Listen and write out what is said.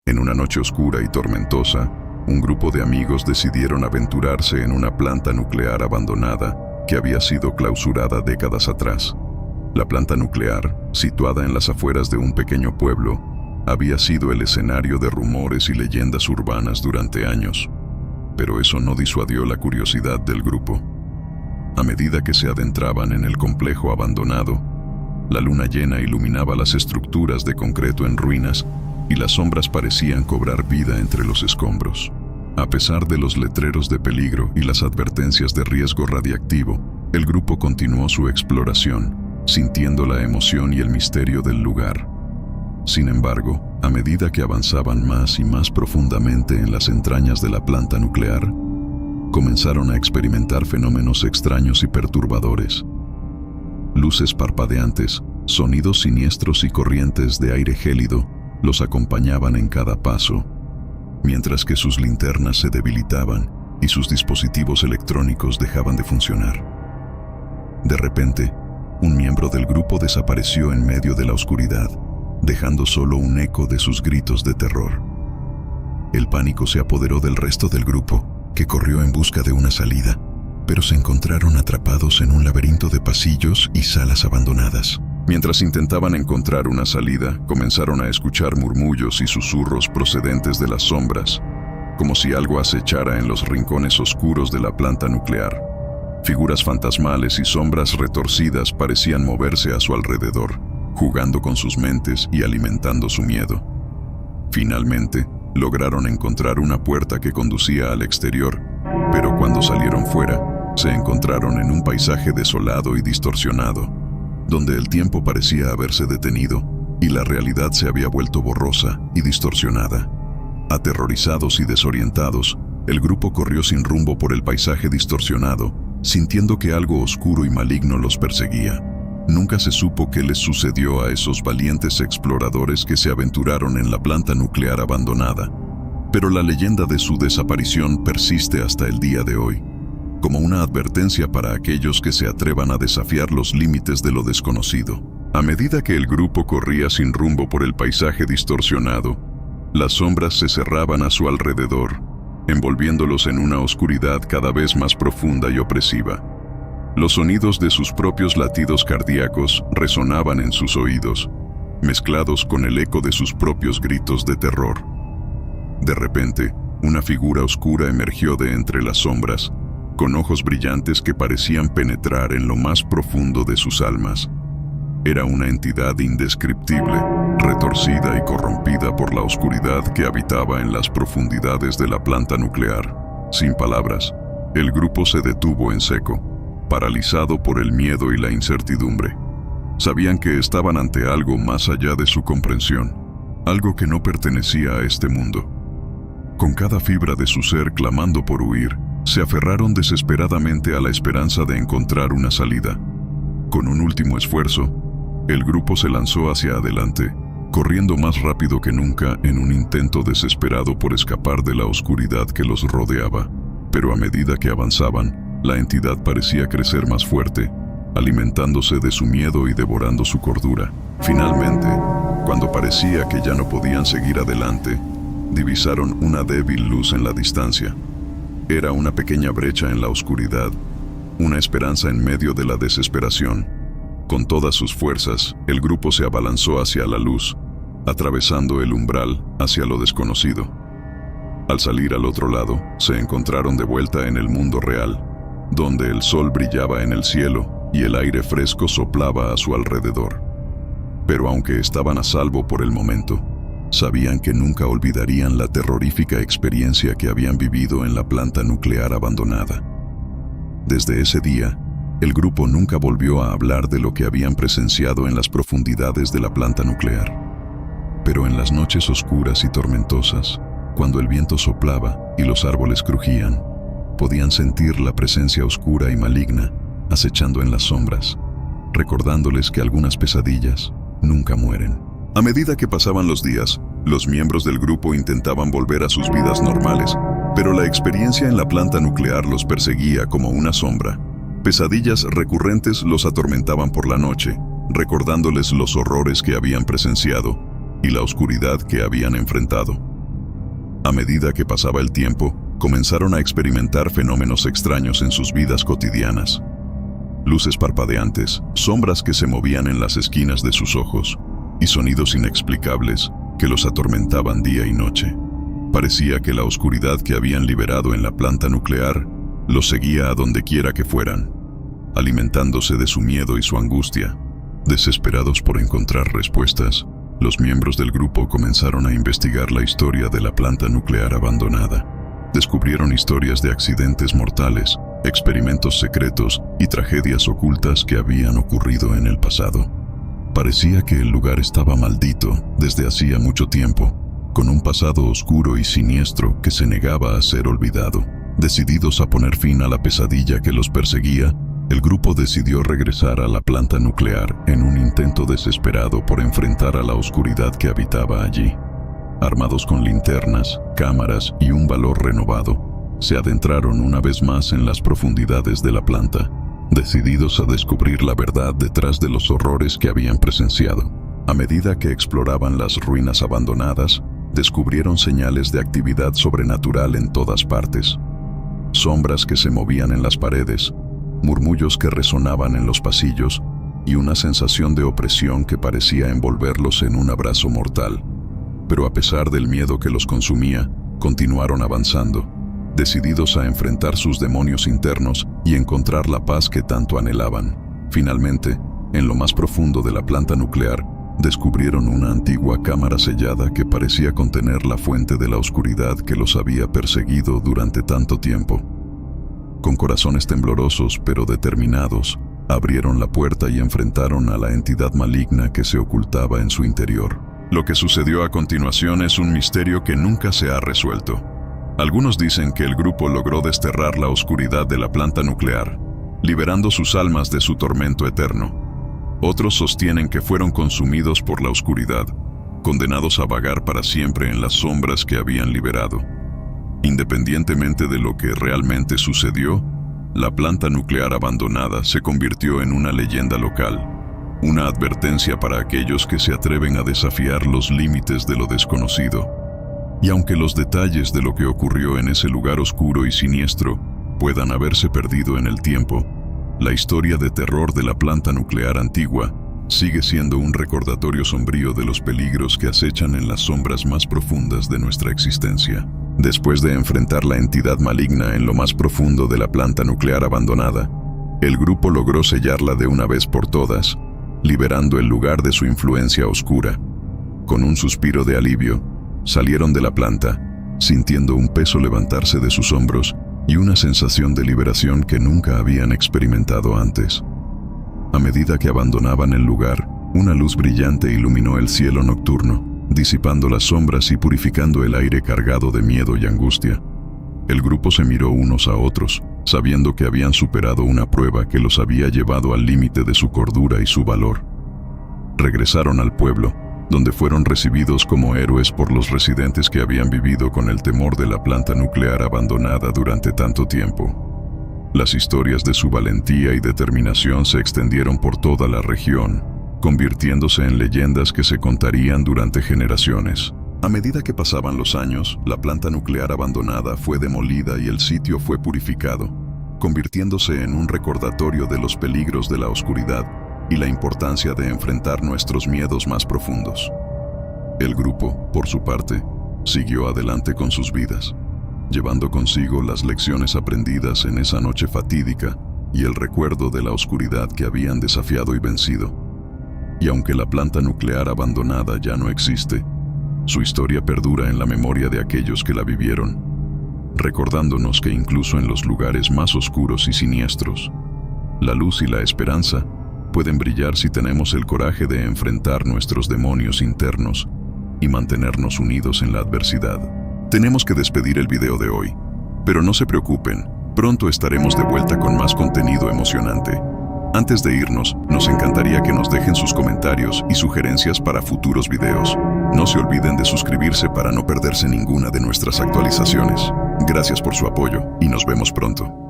En una noche oscura y tormentosa, un grupo de amigos decidieron aventurarse en una planta nuclear abandonada que había sido clausurada décadas atrás. La planta nuclear, situada en las afueras de un pequeño pueblo, había sido el escenario de rumores y leyendas urbanas durante años, pero eso no disuadió la curiosidad del grupo. A medida que se adentraban en el complejo abandonado, la luna llena iluminaba las estructuras de concreto en ruinas y las sombras parecían cobrar vida entre los escombros. A pesar de los letreros de peligro y las advertencias de riesgo radiactivo, el grupo continuó su exploración, sintiendo la emoción y el misterio del lugar. Sin embargo, a medida que avanzaban más y más profundamente en las entrañas de la planta nuclear, comenzaron a experimentar fenómenos extraños y perturbadores. Luces parpadeantes, sonidos siniestros y corrientes de aire gélido los acompañaban en cada paso, mientras que sus linternas se debilitaban y sus dispositivos electrónicos dejaban de funcionar. De repente, un miembro del grupo desapareció en medio de la oscuridad, dejando solo un eco de sus gritos de terror. El pánico se apoderó del resto del grupo, que corrió en busca de una salida, pero se encontraron atrapados en un laberinto de pasillos y salas abandonadas. Mientras intentaban encontrar una salida, comenzaron a escuchar murmullos y susurros procedentes de las sombras, como si algo acechara en los rincones oscuros de la planta nuclear. Figuras fantasmales y sombras retorcidas parecían moverse a su alrededor, jugando con sus mentes y alimentando su miedo. Finalmente, lograron encontrar una puerta que conducía al exterior, pero cuando salieron fuera, se encontraron en un paisaje desolado y distorsionado, donde el tiempo parecía haberse detenido y la realidad se había vuelto borrosa y distorsionada. Aterrorizados y desorientados, el grupo corrió sin rumbo por el paisaje distorsionado, sintiendo que algo oscuro y maligno los perseguía. Nunca se supo qué les sucedió a esos valientes exploradores que se aventuraron en la planta nuclear abandonada, pero la leyenda de su desaparición persiste hasta el día de hoy, como una advertencia para aquellos que se atrevan a desafiar los límites de lo desconocido. A medida que el grupo corría sin rumbo por el paisaje distorsionado, las sombras se cerraban a su alrededor, envolviéndolos en una oscuridad cada vez más profunda y opresiva. Los sonidos de sus propios latidos cardíacos resonaban en sus oídos, mezclados con el eco de sus propios gritos de terror. De repente, una figura oscura emergió de entre las sombras, con ojos brillantes que parecían penetrar en lo más profundo de sus almas. Era una entidad indescriptible, retorcida y corrompida por la oscuridad que habitaba en las profundidades de la planta nuclear. Sin palabras, el grupo se detuvo en seco, paralizado por el miedo y la incertidumbre. Sabían que estaban ante algo más allá de su comprensión, algo que no pertenecía a este mundo. Con cada fibra de su ser clamando por huir, se aferraron desesperadamente a la esperanza de encontrar una salida. Con un último esfuerzo, el grupo se lanzó hacia adelante, corriendo más rápido que nunca en un intento desesperado por escapar de la oscuridad que los rodeaba. Pero a medida que avanzaban, la entidad parecía crecer más fuerte, alimentándose de su miedo y devorando su cordura. Finalmente, cuando parecía que ya no podían seguir adelante, divisaron una débil luz en la distancia. Era una pequeña brecha en la oscuridad, una esperanza en medio de la desesperación. Con todas sus fuerzas, el grupo se abalanzó hacia la luz, atravesando el umbral hacia lo desconocido. Al salir al otro lado, se encontraron de vuelta en el mundo real, donde el sol brillaba en el cielo y el aire fresco soplaba a su alrededor. Pero aunque estaban a salvo por el momento, sabían que nunca olvidarían la terrorífica experiencia que habían vivido en la planta nuclear abandonada. Desde ese día, el grupo nunca volvió a hablar de lo que habían presenciado en las profundidades de la planta nuclear. Pero en las noches oscuras y tormentosas, cuando el viento soplaba y los árboles crujían, podían sentir la presencia oscura y maligna acechando en las sombras, recordándoles que algunas pesadillas nunca mueren. A medida que pasaban los días, los miembros del grupo intentaban volver a sus vidas normales, pero la experiencia en la planta nuclear los perseguía como una sombra. Pesadillas recurrentes los atormentaban por la noche, recordándoles los horrores que habían presenciado y la oscuridad que habían enfrentado. A medida que pasaba el tiempo, comenzaron a experimentar fenómenos extraños en sus vidas cotidianas. Luces parpadeantes, sombras que se movían en las esquinas de sus ojos, y sonidos inexplicables que los atormentaban día y noche. Parecía que la oscuridad que habían liberado en la planta nuclear los seguía a donde quiera que fueran, alimentándose de su miedo y su angustia. Desesperados por encontrar respuestas, los miembros del grupo comenzaron a investigar la historia de la planta nuclear abandonada. Descubrieron historias de accidentes mortales, experimentos secretos y tragedias ocultas que habían ocurrido en el pasado. Parecía que el lugar estaba maldito desde hacía mucho tiempo, con un pasado oscuro y siniestro que se negaba a ser olvidado. Decididos a poner fin a la pesadilla que los perseguía, el grupo decidió regresar a la planta nuclear en un intento desesperado por enfrentar a la oscuridad que habitaba allí. Armados con linternas, cámaras y un valor renovado, se adentraron una vez más en las profundidades de la planta, decididos a descubrir la verdad detrás de los horrores que habían presenciado. A medida que exploraban las ruinas abandonadas, descubrieron señales de actividad sobrenatural en todas partes. Sombras que se movían en las paredes, murmullos que resonaban en los pasillos y una sensación de opresión que parecía envolverlos en un abrazo mortal. Pero a pesar del miedo que los consumía, continuaron avanzando, decididos a enfrentar sus demonios internos y encontrar la paz que tanto anhelaban. Finalmente, en lo más profundo de la planta nuclear, descubrieron una antigua cámara sellada que parecía contener la fuente de la oscuridad que los había perseguido durante tanto tiempo. Con corazones temblorosos pero determinados, abrieron la puerta y enfrentaron a la entidad maligna que se ocultaba en su interior. Lo que sucedió a continuación es un misterio que nunca se ha resuelto. Algunos dicen que el grupo logró desterrar la oscuridad de la planta nuclear, liberando sus almas de su tormento eterno. Otros sostienen que fueron consumidos por la oscuridad, condenados a vagar para siempre en las sombras que habían liberado. Independientemente de lo que realmente sucedió, la planta nuclear abandonada se convirtió en una leyenda local, una advertencia para aquellos que se atreven a desafiar los límites de lo desconocido. Y aunque los detalles de lo que ocurrió en ese lugar oscuro y siniestro puedan haberse perdido en el tiempo, la historia de terror de la planta nuclear antigua sigue siendo un recordatorio sombrío de los peligros que acechan en las sombras más profundas de nuestra existencia. Después de enfrentar la entidad maligna en lo más profundo de la planta nuclear abandonada, el grupo logró sellarla de una vez por todas, liberando el lugar de su influencia oscura. Con un suspiro de alivio, salieron de la planta, sintiendo un peso levantarse de sus hombros y una sensación de liberación que nunca habían experimentado antes. A medida que abandonaban el lugar, una luz brillante iluminó el cielo nocturno, disipando las sombras y purificando el aire cargado de miedo y angustia. El grupo se miró unos a otros, sabiendo que habían superado una prueba que los había llevado al límite de su cordura y su valor. Regresaron al pueblo, donde fueron recibidos como héroes por los residentes que habían vivido con el temor de la planta nuclear abandonada durante tanto tiempo. Las historias de su valentía y determinación se extendieron por toda la región, convirtiéndose en leyendas que se contarían durante generaciones. A medida que pasaban los años, la planta nuclear abandonada fue demolida y el sitio fue purificado, convirtiéndose en un recordatorio de los peligros de la oscuridad y la importancia de enfrentar nuestros miedos más profundos. El grupo, por su parte, siguió adelante con sus vidas, llevando consigo las lecciones aprendidas en esa noche fatídica y el recuerdo de la oscuridad que habían desafiado y vencido. Y aunque la planta nuclear abandonada ya no existe, su historia perdura en la memoria de aquellos que la vivieron, recordándonos que incluso en los lugares más oscuros y siniestros, la luz y la esperanza pueden brillar si tenemos el coraje de enfrentar nuestros demonios internos y mantenernos unidos en la adversidad. Tenemos que despedir el video de hoy, pero no se preocupen, pronto estaremos de vuelta con más contenido emocionante. Antes de irnos, nos encantaría que nos dejen sus comentarios y sugerencias para futuros videos. No se olviden de suscribirse para no perderse ninguna de nuestras actualizaciones. Gracias por su apoyo y nos vemos pronto.